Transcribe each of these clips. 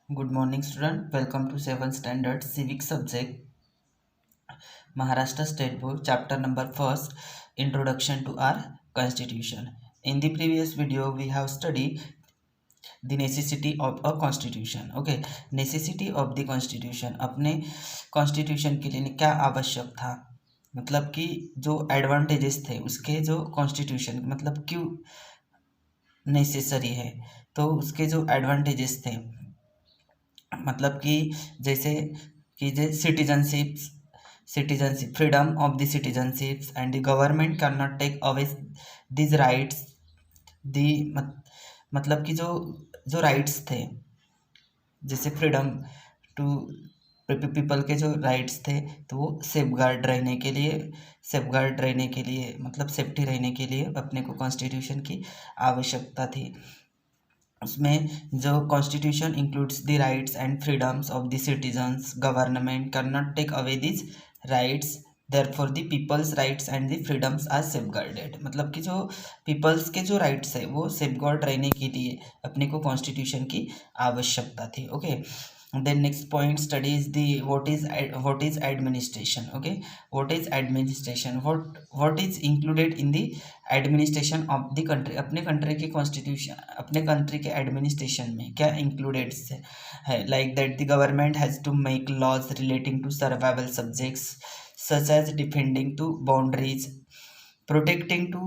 Good morning, student. Welcome to 7th Standard Civic Subject, Maharashtra State Board, Chapter number 1st, Introduction to our Constitution. In the previous video, we have studied the necessity of a constitution. Okay, necessity of the constitution. अपने constitution के लिए क्या आवश्यक था, मतलब कि जो advantages थे उसके, जो कॉन्स्टिट्यूशन मतलब क्यों नेसेसरी है, तो उसके जो एडवांटेजेस थे, मतलब कि जैसे कि citizenship freedom of the citizenships and the government can not take away this rights the, मतलब कि जो जो राइट्स थे, जैसे फ्रीडम टू पीपल के जो राइट्स थे, तो वो सेफगार्ड रहने के लिए मतलब सेफ्टी रहने के लिए अपने को कॉन्स्टिट्यूशन की आवश्यकता थी। उसमें जो constitution includes the rights and freedoms of the citizens, government can not take away this rights, therefore the peoples rights and the freedoms are safeguarded, मतलब कि जो पीपल्स के जो राइट्स है वो सेफगार्ड रहने के लिए अपने को कॉन्स्टिट्यूशन की आवश्यकता थी। Okay, then next point studies the what is administration. Okay, what is administration, what is included in the administration of the country, अपने कंट्री के कॉन्स्टिट्यूशन, अपने कंट्री के एडमिनिस्ट्रेशन में क्या इंक्लूडेड है, like that the government has to make laws relating to survival subjects such as defending to boundaries, protecting to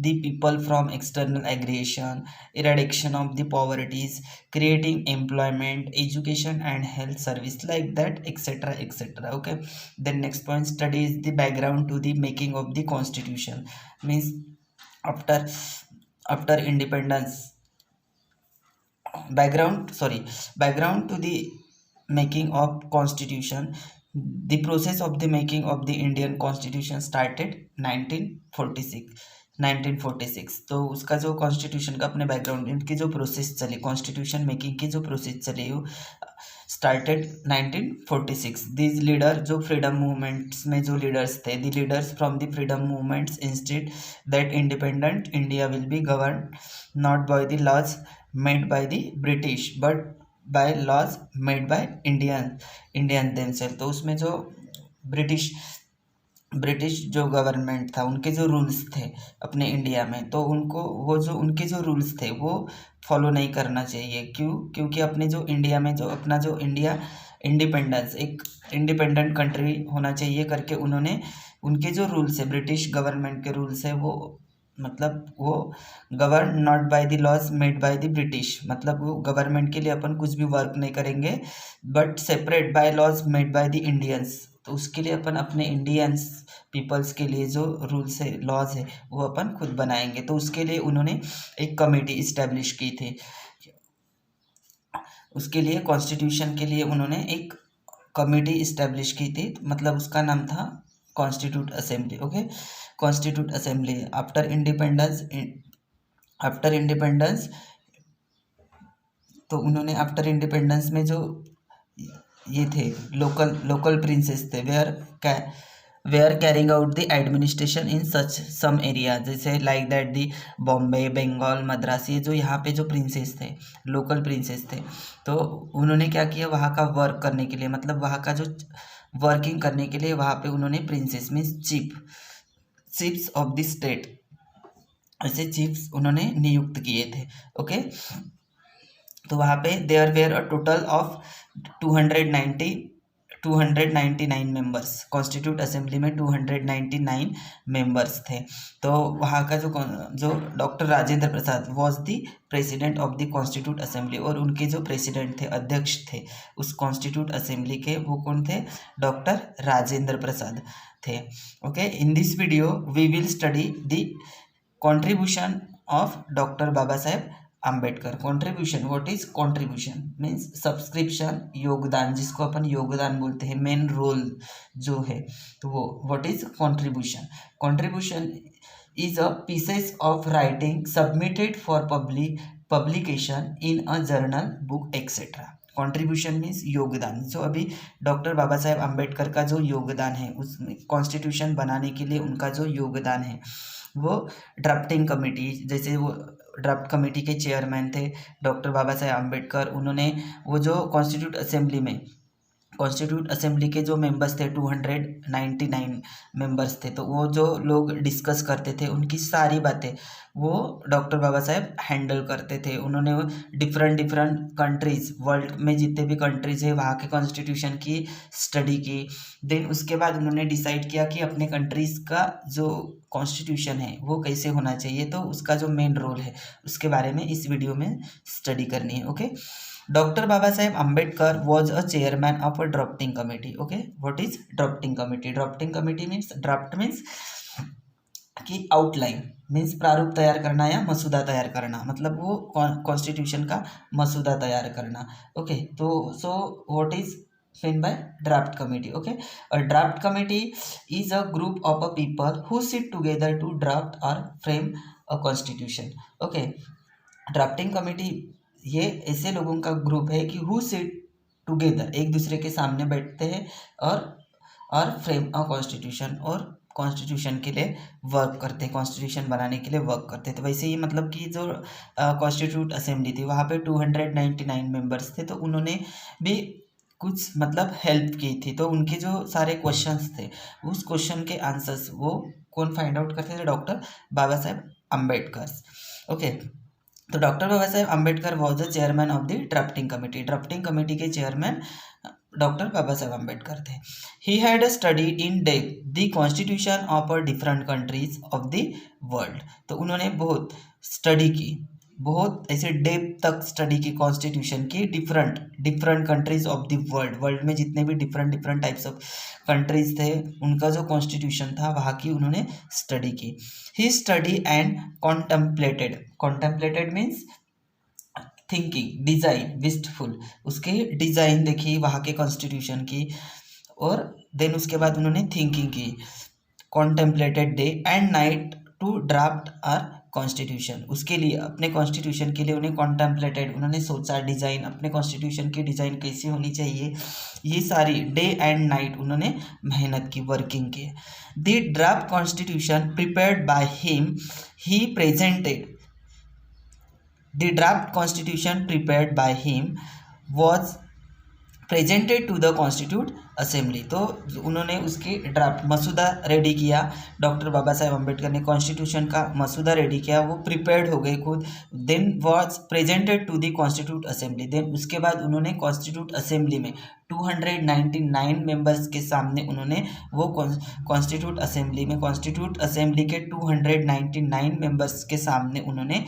the people from external aggression, eradication of the poverties, creating employment, education and health service, like that, etc., etc. Okay, then next point studies the background to the making of the constitution, means after independence, background to the making of constitution. The process of the making of the Indian constitution started 1946। तो उसका जो constitution का अपने background, इनकी जो process चली, constitution making की जो प्रोसेस चली, वो स्टार्टेड 1946। दिस लीडर, जो फ्रीडम मूवमेंट्स में जो लीडर्स थे, the leaders from the freedom movements instead that independent India will be govern not by the laws made by the British but by laws made by Indian themselves. तो उसमें जो British जो government था, उनके जो rules थे अपने India में, तो उनको वो जो उनके जो रूल्स थे वो फॉलो नहीं करना चाहिए। क्योंकि अपने जो इंडिया में जो अपना जो इंडिया इंडिपेंडेंस, एक इंडिपेंडेंट कंट्री होना चाहिए करके उन्होंने उनके जो रूल्स है, ब्रिटिश गवर्नमेंट के रूल्स है, वो मतलब वो govern not by the laws made by the British, मतलब वो गवर्नमेंट के लिए अपन कुछ भी वर्क नहीं करेंगे, but separate by laws made by the Indians. तो उसके लिए अपन अपने इंडियंस पीपल्स के लिए जो रूल्स है, लॉज है, वो अपन खुद बनाएंगे। तो उसके लिए उन्होंने एक कमेटी इस्टेब्लिश की थी, उसके लिए कॉन्स्टिट्यूशन के लिए उन्होंने एक कमेटी इस्टेब्लिश की थी, मतलब उसका नाम था constitute assembly. Okay, constitute assembly after independence, तो उन्होंने आफ्टर इंडिपेंडेंस में जो ये थे लोकल प्रिंसेस थे, were carrying out the administration in such some area, जैसे like that the Bombay, Bengal, Madras, ये जो यहाँ पे जो प्रिंसेस थे, लोकल प्रिंसेस थे, तो उन्होंने क्या किया, वहाँ का वर्क करने के लिए, मतलब वहाँ का जो वर्किंग करने के लिए वहाँ पे उन्होंने princes means chiefs of the state, ऐसे चीफ्स उन्होंने नियुक्त किए थे। ओके, तो वहाँ पे there were a total of 299 members, constitute assembly में 299 मेंबर्स थे। तो वहाँ का जो doctor Rajendra Prasad was the president of the constitute assembly, और उनके जो प्रेसिडेंट थे, अध्यक्ष थे उस कॉन्स्टिट्यूट असेंबली के, वो कौन थे, डॉक्टर राजेंद्र प्रसाद थे। Okay, in this video we will study the contribution of doctor Baba Saheb Ambedkar. Contribution, what is contribution means subscription, योगदान, जिसको अपन योगदान बोलते हैं, मेन रोल जो है, तो वो what is contribution is a pieces of writing submitted for publication in a journal, book, etcetera. Contribution means योगदान, जो अभी डॉक्टर बाबा साहेब आम्बेडकर का जो योगदान है, उसमें कॉन्स्टिट्यूशन बनाने के लिए उनका जो योगदान है, वो ड्राफ्टिंग कमेटी, जैसे वो ड्राफ्ट कमेटी के चेयरमैन थे डॉक्टर बाबा साहेब अम्बेडकर। उन्होंने वो जो कॉन्स्टिट्यूट असेंबली के जो मेंबर्स थे 299 मेंबर्स थे, तो वो जो लोग डिस्कस करते थे उनकी सारी बातें वो डॉक्टर बाबा साहेब हैंडल करते थे। उन्होंने डिफरेंट कंट्रीज़, वर्ल्ड में जितने भी कंट्रीज़ है वहाँ के कॉन्स्टिट्यूशन की स्टडी की। देन उसके बाद उन्होंने डिसाइड किया कि अपने कंट्रीज़ का जो कॉन्स्टिट्यूशन है वो कैसे होना चाहिए, तो उसका जो मेन रोल है उसके बारे में इस वीडियो में स्टडी करनी है। Okay, doctor Baba Saheb Ambedkar was a chairman of a drafting committee. Okay, what is drafting committee? Drafting committee means, draft means कि आउटलाइन मीन्स प्रारूप तैयार करना या मसूदा तैयार करना, मतलब वो कॉन्स्टिट्यूशन का मसूदा तैयार करना। ओके, तो so what is meant by draft committee? Okay, a draft committee is a group of a people who sit together to draft or frame a constitution. Okay, drafting committee ये ऐसे लोगों का group है कि who sit together, एक दूसरे के सामने बैठते हैं और फ्रेम अ कॉन्स्टिट्यूशन, और कॉन्स्टिट्यूशन के लिए वर्क करते हैं, कॉन्स्टिट्यूशन बनाने के लिए वर्क करते हैं। तो वैसे ही मतलब कि जो कॉन्स्टिट्यूट असेंबली थी वहाँ पे 299 मेंबर्स थे, तो उन्होंने भी कुछ मतलब हेल्प की थी। तो उनके जो सारे क्वेश्चंस थे उस क्वेश्चन के आंसर्स वो कौन फाइंड आउट करते थे? डॉक्टर बाबा साहेब अम्बेडकर। ओके, तो doctor Baba Saheb Ambedkar was the chairman of the drafting committee. Drafting committee के चेयरमैन डॉक्टर बाबा साहेब अम्बेडकर थे। He had study in depth the constitution of a different countries of the world. तो उन्होंने बहुत स्टडी की, बहुत ऐसे डेप्थ तक स्टडी की कॉन्स्टिट्यूशन की different countries of the world में जितने भी डिफरेंट टाइप्स ऑफ कंट्रीज थे उनका जो कॉन्स्टिट्यूशन था वहाँ की उन्होंने स्टडी की। He study and contemplated means thinking, design, wistful, उसके डिज़ाइन देखी वहाँ के कॉन्स्टिट्यूशन की, और देन उसके बाद उन्होंने थिंकिंग की। Contemplated day and night to draft our constitution, उसके लिए अपने कॉन्स्टिट्यूशन के लिए उन्हें कॉन्टेम्पलेटेड, उन्होंने सोचा डिज़ाइन, अपने कॉन्स्टिट्यूशन की डिज़ाइन कैसी होनी चाहिए, ये सारी डे एंड नाइट उन्होंने मेहनत की, वर्किंग की। The draft constitution prepared by him he presented, the draft constitution prepared by him was presented to the constitute assembly. तो उन्होंने उसकी ड्राफ्ट मसूदा रेडी किया, डॉक्टर बाबा साहेब अम्बेडकर ने कॉन्स्टिट्यूशन का मसूदा रेडी किया, वो प्रिपेयर्ड हो गए खुद, then was presented to the constitute assembly. Then उसके बाद उन्होंने कॉन्स्टिट्यूट असेंबली में 299 मेंबर्स के सामने उन्होंने वो कॉन्स्टिट्यूट असेंबली के 299 मेंबर्स के सामने उन्होंने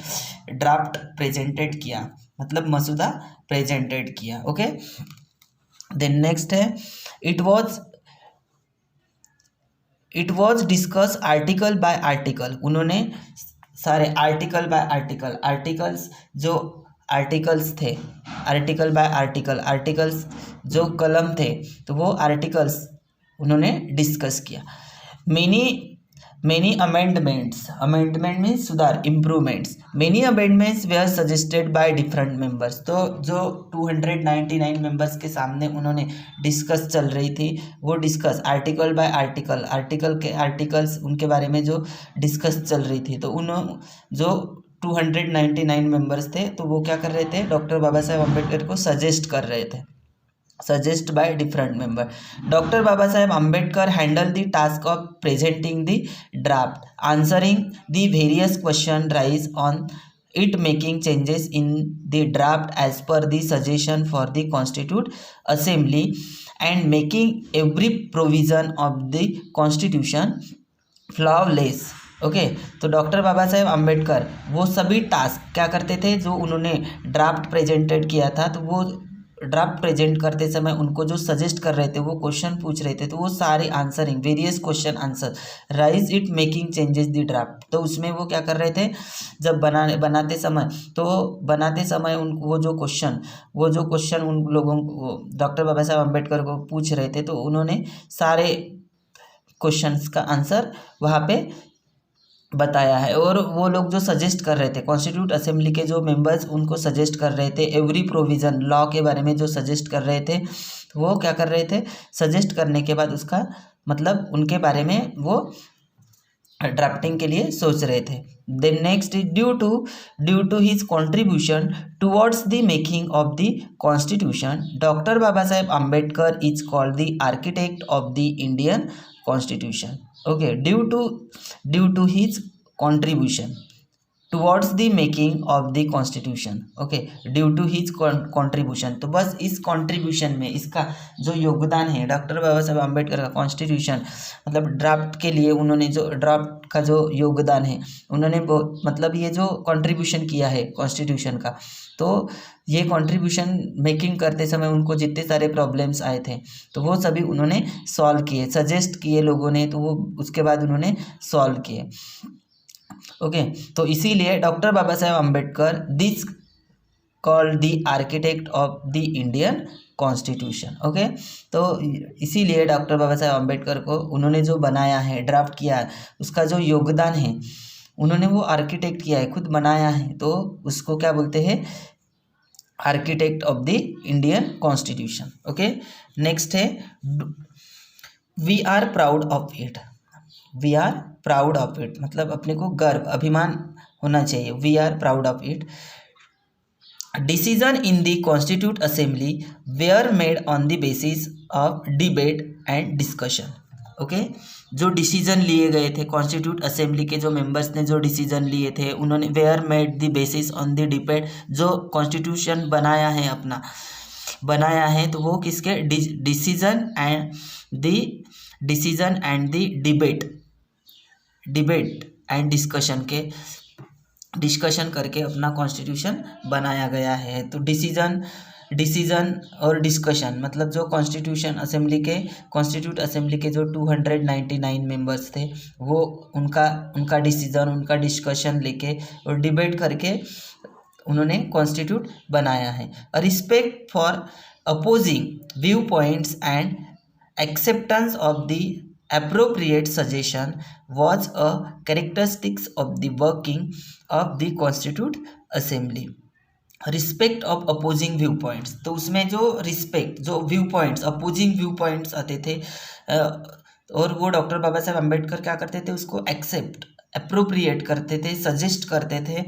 ड्राफ्ट प्रेजेंटेड किया, मतलब मसूदा प्रेजेंटेड किया। ओके, देन नेक्स्ट है it was discuss article by article. उन्होंने सारे आर्टिकल बाय आर्टिकल्स जो आर्टिकल्स थे, आर्टिकल बाय आर्टिकल्स जो कलम थे, तो वो आर्टिकल्स उन्होंने डिस्कस किया। मेनी अमेंडमेंट मीन्स सुधार, improvements, many amendments were suggested by different members. तो जो 299 मेंबर्स के सामने उन्होंने डिस्कस चल रही थी, वो डिस्कस आर्टिकल बाय आर्टिकल्स उनके बारे में जो डिस्कस चल रही थी, तो जो 299 मेंबर्स थे तो वो क्या कर रहे थे? डॉक्टर बाबा साहेब अम्बेडकर को सजेस्ट कर रहे थे, suggest by different member. Doctor Baba Saheb Ambedkar handle the task of presenting the draft, answering the various question raise on it, making changes in the draft as per the suggestion for the constitute assembly and making every provision of the constitution flawless. Okay, तो doctor Baba Saheb Ambedkar वो सभी task क्या करते थे, जो उन्होंने draft presented किया था, तो वो ड्राफ्ट प्रेजेंट करते समय उनको जो सजेस्ट कर रहे थे, वो क्वेश्चन पूछ रहे थे, तो वो सारे answering various question answer rise it making changes the draft. तो उसमें वो क्या कर रहे थे, जब बनाते समय उनको वो जो क्वेश्चन उन लोगों को डॉक्टर बाबा साहेब अम्बेडकर को पूछ रहे थे, तो उन्होंने सारे क्वेश्चंस का आंसर वहाँ पे बताया है। और वो लोग जो सजेस्ट कर रहे थे, कॉन्स्टिट्यूट असेंबली के जो मेंबर्स उनको सजेस्ट कर रहे थे, एवरी प्रोविज़न लॉ के बारे में जो सजेस्ट कर रहे थे, वो क्या कर रहे थे, सजेस्ट करने के बाद उसका मतलब उनके बारे में वो ड्राफ्टिंग के लिए सोच रहे थे। Then next is due to his contribution towards the making of the constitution, Dr. Baba Saheb Ambedkar is called the architect of the Indian constitution. Okay, due to his contribution towards the making of the constitution. Okay, due to his contribution. तो बस इस contribution में इसका जो योगदान है doctor बाबा साहब अम्बेडकर का, constitution मतलब ड्राफ्ट के लिए उन्होंने जो ड्राफ्ट का जो योगदान है उन्होंने मतलब ये जो कॉन्ट्रीब्यूशन किया है कॉन्स्टिट्यूशन का, तो ये कॉन्ट्रीब्यूशन मेकिंग करते समय उनको जितने सारे प्रॉब्लम्स आए थे तो वो सभी उन्होंने सॉल्व किए, सजेस्ट किए लोगों ने, तो वो उसके बाद उन्होंने सॉल्व किए. ओके, तो इसीलिए doctor Baba Saheb Ambedkar this called the architect of the Indian constitution. Okay, तो इसीलिए डॉक्टर बाबा साहेब अम्बेडकर को उन्होंने जो बनाया है, ड्राफ्ट किया है, उसका जो योगदान है, उन्होंने वो आर्किटेक्ट किया है, खुद बनाया है, तो उसको क्या बोलते हैं, architect of the Indian constitution. Okay, next है we are proud of it. We are proud of it मतलब अपने को गर्व, अभिमान होना चाहिए. We are proud of it. Decision in the constitute assembly were made on the basis of debate and discussion. Okay, जो decision लिए गए थे कॉन्स्टिट्यूट असेंबली के जो मेंबर्स ने जो डिसीजन लिए थे उन्होंने were made the basis on the debate, जो कॉन्स्टिट्यूशन बनाया है अपना बनाया है तो वो किसके decision and the debate and discussion करके अपना कॉन्स्टिट्यूशन बनाया गया है. तो डिसीजन और डिस्कशन मतलब जो कॉन्स्टिट्यूट असेंबली के जो 299 मेंबर्स थे वो उनका डिसीजन, उनका डिस्कशन लेके और डिबेट करके उन्होंने कॉन्स्टिट्यूट बनाया है. Respect for opposing view points and acceptance of the appropriate suggestion was a characteristics of the working of the constituent assembly. Respect of opposing view points, तो उसमें जो रिस्पेक्ट, जो view points, opposing view points आते थे और वो doctor बाबा साहब अम्बेडकर क्या करते थे, उसको एक्सेप्ट, अप्रोप्रिएट करते थे, सजेस्ट करते थे.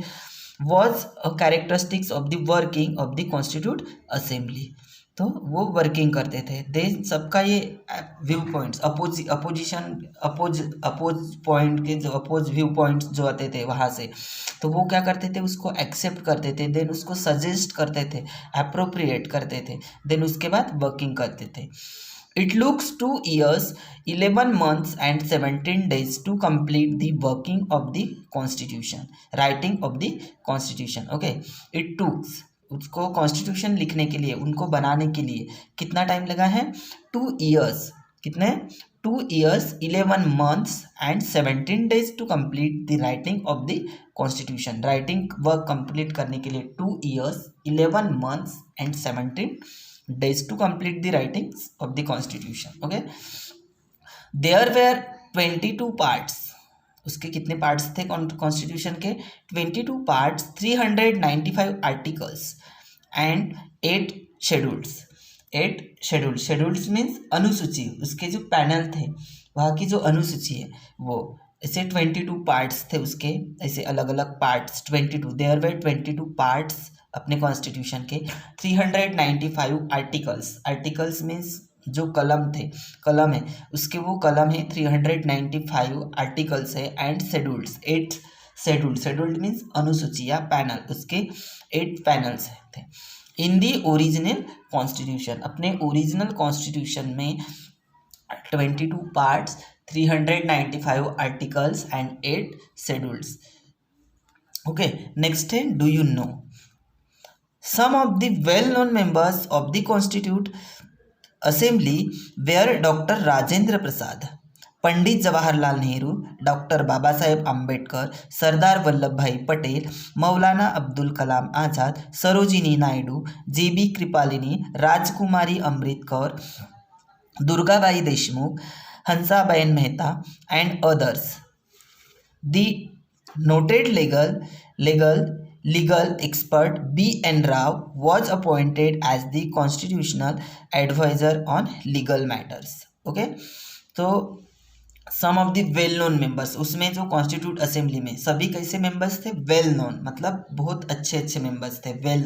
Was a characteristics of the working of the constitute assembly. तो वो वर्किंग करते थे. दे सबका ये व्यू पॉइंट्स, अपोज पॉइंट के जो अपोज व्यू पॉइंट्स जो आते थे वहाँ से, तो वो क्या करते थे, उसको एक्सेप्ट करते थे, देन उसको सजेस्ट करते थे, अप्रोप्रिएट करते थे, देन उसके बाद वर्किंग करते थे. It looks 2 years, 11 months and 17 days to complete the working of the constitution, writing of the constitution. Okay, it took उसको कॉन्स्टिट्यूशन लिखने के लिए, उनको बनाने के लिए कितना टाइम लगा है, 2 years. कितने, 2 years 11 months and 17 days to complete the writing of the constitution. Writing work complete करने के लिए 2 years 11 months and 17 days to complete the writings of the constitution. Okay, there were 22 parts. उसके कितने parts थे constitution के, 22 parts, 395 articles and 8 schedules. 8 schedules means अनुसूची, उसके जो पैनल थे वहाँ की जो अनुसूची है वो ऐसे 22 पार्ट्स थे उसके, ऐसे अलग अलग पार्ट्स 22. देयर वर 22 पार्ट्स अपने कॉन्स्टिट्यूशन के. 395 आर्टिकल्स मीन्स जो कलम है उसके वो कलम है. 395 आर्टिकल्स है एंड शेड्यूल्स 8 शेड्यूल्ड मीन्स अनुसूची या पैनल, उसके 8 पैनल्स थे. इन दी ओरिजिनल कॉन्स्टिट्यूशन, अपने ओरिजिनल कॉन्स्टिट्यूशन में 22 parts, 395 articles and 8 schedules. Okay, next है do you know. Some of the well-known members of the Constituent Assembly were Dr. Rajendra Prasad, Pandit Jawaharlal Nehru, doctor Baba Saheb Ambedkar, Sardar Vallabh Bhai Patel, Maulana Abdul Kalam Azad, Sarojini Naidu, JB Kripalani, Rajkumari Amrit Kaur, Durgabai Deshmukh, Hansaben Mehta and others. The noted legal expert B.N. Rao was appointed as the constitutional advisor on legal matters. Okay, तो some of the well known members, उसमें जो constitute assembly में सभी कैसे members थे, well known, मतलब बहुत अच्छे अच्छे मेंबर्स थे, वेल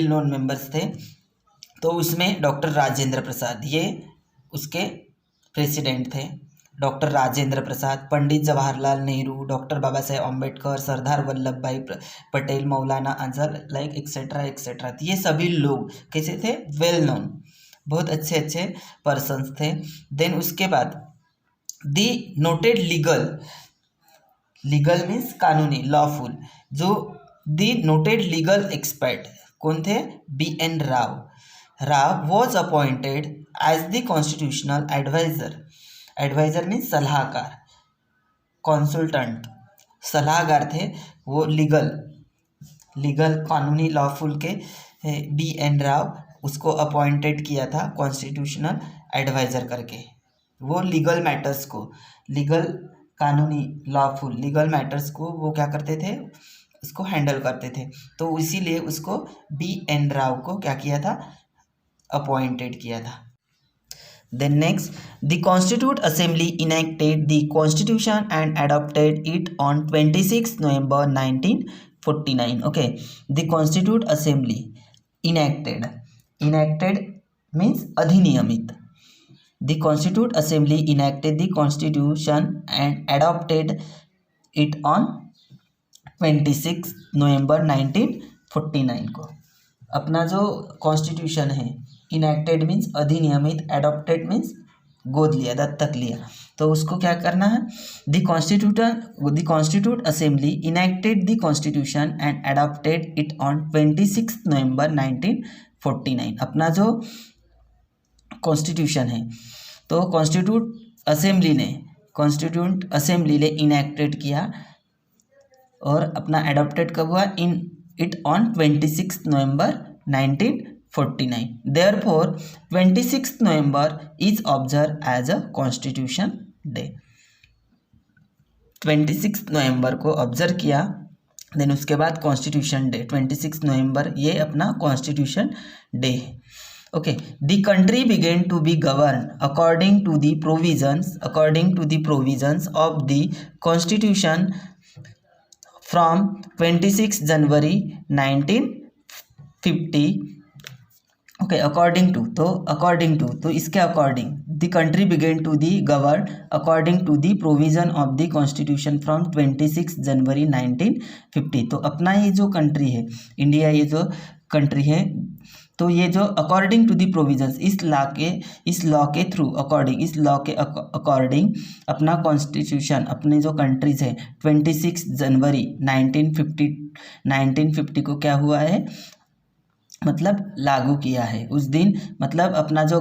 नोन मेंबर्स थे। तो उसमें डॉक्टर राजेंद्र प्रसाद, ये उसके प्रेसिडेंट थे, डॉक्टर राजेंद्र प्रसाद, पंडित Jawaharlal Nehru, doctor Baba Saheb Ambedkar, Sardar Vallabh Bhai Patel, Maulana Azad, like etcetera etcetera. ये सभी लोग कैसे थे, वेल नोन, बहुत अच्छे अच्छे पर्सन्स थे। देन उसके बाद दी नोटेड लीगल मीन्स कानूनी, लॉफुल, जो दी नोटेड लीगल एक्सपर्ट कौन थे, BN Rao was appointed as the constitutional advisor means सलाहकार, कंसल्टेंट, सलाहकार थे वो लीगल कानूनी लॉफुल के BN राव उसको अपॉइंटेड किया था कॉन्स्टिट्यूशनल एडवाइज़र करके। वो लीगल मैटर्स को, लीगल कानूनी लॉफुल लीगल मैटर्स को वो क्या करते थे, उसको हैंडल करते थे। तो इसीलिए उसको BN राव को क्या किया था, अपॉइंटेड किया था। Then next, the Constituent Assembly enacted the Constitution and adopted it on 26 November 1949. Okay, the Constituent Assembly enacted means अधिनियमित। The Constituent Assembly enacted the Constitution and adopted it on 26 November 1949 को। अपना जो constitution है, enacted means अधिनियमित, adopted means गोद लिया, दत्तक लिया, तो उसको क्या करना है, the constitute assembly enacted the constitution and adopted it on 26 November 1949। अपना जो कॉन्स्टिट्यूशन है तो कॉन्स्टिट्यूट असेंबली ने इनैक्टेड किया और अपना एडॉप्टेड कब हुआ, in it on 26 November 1949। Therefore 26 November is observe as a constitution day. 26 नवंबर को ऑब्जर्व किया, देन उसके बाद कॉन्स्टिट्यूशन डे 26 नवंबर, ये अपना कॉन्स्टिट्यूशन डे है। Okay, the country began to be govern according to the provisions of the constitution from 26 January 1950। Okay, according to इसके according the country began to the govern according to the provision of the constitution from 26 January 1950। तो अपना ये जो country है India, ये जो country है, तो ये जो अकॉर्डिंग टू दी प्रोविजंस, इस लॉ के थ्रू, अकॉर्डिंग अपना कॉन्स्टिट्यूशन, अपने जो कंट्रीज है 26 जनवरी 1950 को क्या हुआ है, मतलब लागू किया है उस दिन। मतलब अपना जो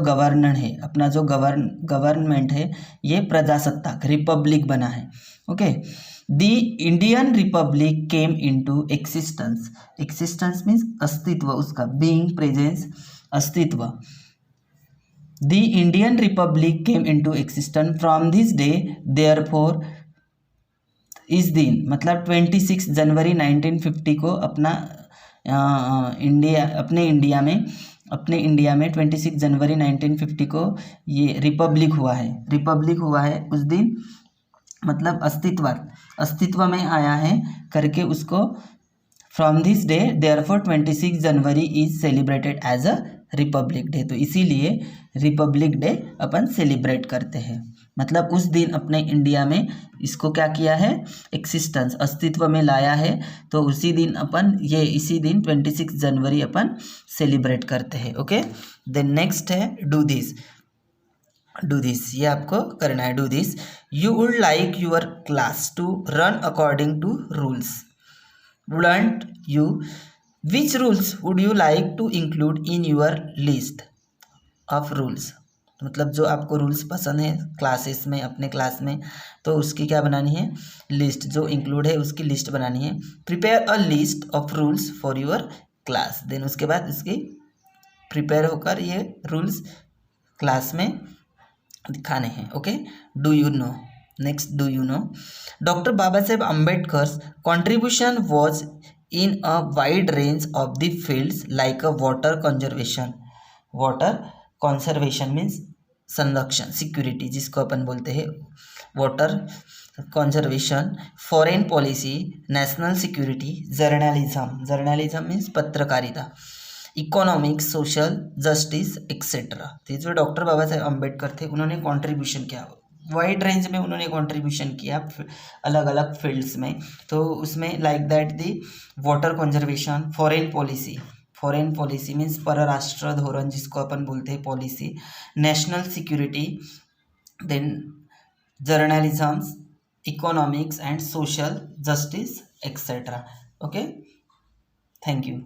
गवर्नमेंट है ये प्रजासत्ताक रिपब्लिक बना है। Okay, the Indian Republic came into existence means अस्तित्व, उसका बीइंग, प्रेजेंस, अस्तित्व। The Indian Republic came into existence from this day, therefore इस दिन, मतलब 26 जनवरी 1950 को अपने इंडिया में 26 जनवरी 1950 को ये रिपब्लिक हुआ है उस दिन, मतलब अस्तित्व में आया है करके उसको, from this day therefore 26 January is celebrated as a republic day. तो इसीलिए रिपब्लिक डे अपन सेलिब्रेट करते हैं, मतलब उस दिन अपने इंडिया में इसको क्या किया है, एक्सिस्टेंस, अस्तित्व में लाया है। तो उसी दिन इसी दिन 26 जनवरी अपन सेलिब्रेट करते हैं। ओके, देन नेक्स्ट है डू दिस, ये आपको करना है। Do this, you would like your class to run according to rules. Wouldn't you, which rules would you like to include in your list of rules. मतलब जो आपको rules पसंद है क्लासेस में, अपने क्लास में, तो उसकी क्या बनानी है, लिस्ट, जो इंक्लूड है उसकी लिस्ट बनानी है। Prepare a list of rules for your class. Then उसके बाद इसकी प्रिपेयर होकर ये रूल्स क्लास में दिखाने हैं। Okay, do you know, next do you know, doctor Baba Saheb Ambedkar's contribution was in a wide range of the fields like a water conservation means संरक्षण, security जिसको अपन बोलते हैं, water conservation, foreign policy, national security, journalism, journalism means पत्रकारिता, economics, social justice etcetera. तो जो doctor Baba Saheb Ambedkar थे उन्होंने कंट्रीब्यूशन किया, वाइड रेंज में उन्होंने कंट्रीब्यूशन किया अलग अलग फील्ड्स में। तो उसमें like that the water conservation, foreign policy means परराष्ट्र धोरण जिसको अपन बोलते हैं policy, national security, then journalism, economics and social justice etcetera. Okay, thank you.